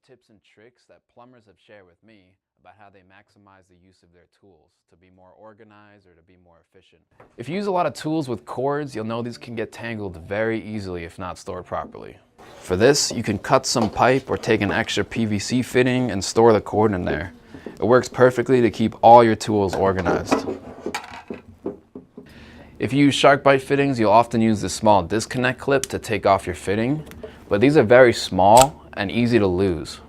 tips and tricks that plumbers have shared with me about how they maximize the use of their tools to be more organized or to be more efficient. If you use a lot of tools with cords, you'll know these can get tangled very easily if not stored properly. For this, you can cut some pipe or take an extra PVC fitting and store the cord in there. It works perfectly to keep all your tools organized. If you use shark bite fittings, you'll often use this small disconnect clip to take off your fitting, but these are very small and easy to lose.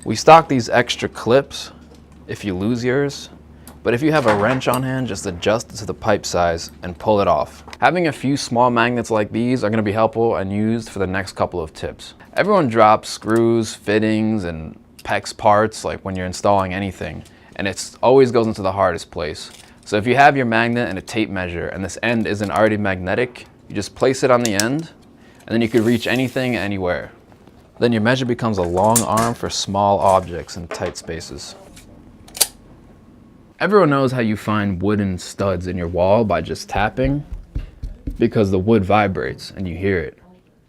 We stock these extra clips if you lose yours, but if you have a wrench on hand, just adjust it to the pipe size and pull it off. Having a few small magnets like these are going to be helpful and used for the next couple of tips. Everyone drops screws, fittings, and PEX parts like when you're installing anything, and it always goes into the hardest place. So if you have your magnet and a tape measure and this end isn't already magnetic, you just place it on the end and then you could reach anything anywhere. Then your measure becomes a long arm for small objects in tight spaces. Everyone knows how you find wooden studs in your wall by just tapping, because the wood vibrates and you hear it,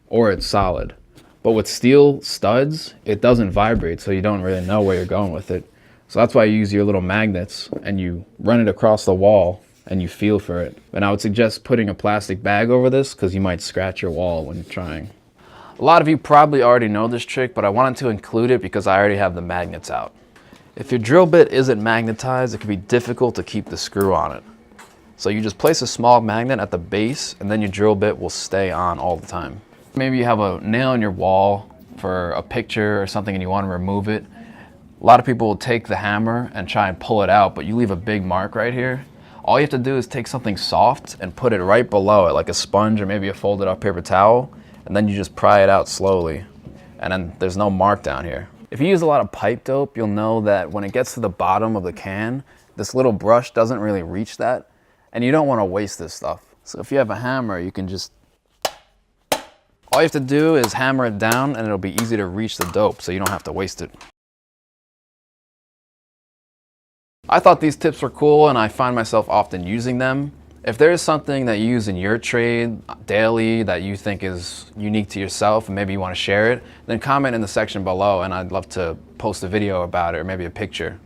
or it's solid. But with steel studs, it doesn't vibrate, so you don't really know where you're going with it. So that's why you use your little magnets and you run it across the wall and you feel for it. And I would suggest putting a plastic bag over this because you might scratch your wall when you're trying. A lot of you probably already know this trick, but I wanted to include it because I already have the magnets out. If your drill bit isn't magnetized, it can be difficult to keep the screw on it. So you just place a small magnet at the base and then your drill bit will stay on all the time. Maybe you have a nail in your wall for a picture or something and you want to remove it. A lot of people will take the hammer and try and pull it out, but you leave a big mark right here. All you have to do is take something soft and put it right below it, like a sponge or maybe a folded up paper towel, and then you just pry it out slowly. And then there's no mark down here. If you use a lot of pipe dope, you'll know that when it gets to the bottom of the can, this little brush doesn't really reach that, and you don't want to waste this stuff. So if you have a hammer, you can just, all you have to do is hammer it down and it'll be easy to reach the dope, so you don't have to waste it. I thought these tips were cool and I find myself often using them. If there is something that you use in your trade daily that you think is unique to yourself and maybe you want to share it, then comment in the section below and I'd love to post a video about it or maybe a picture.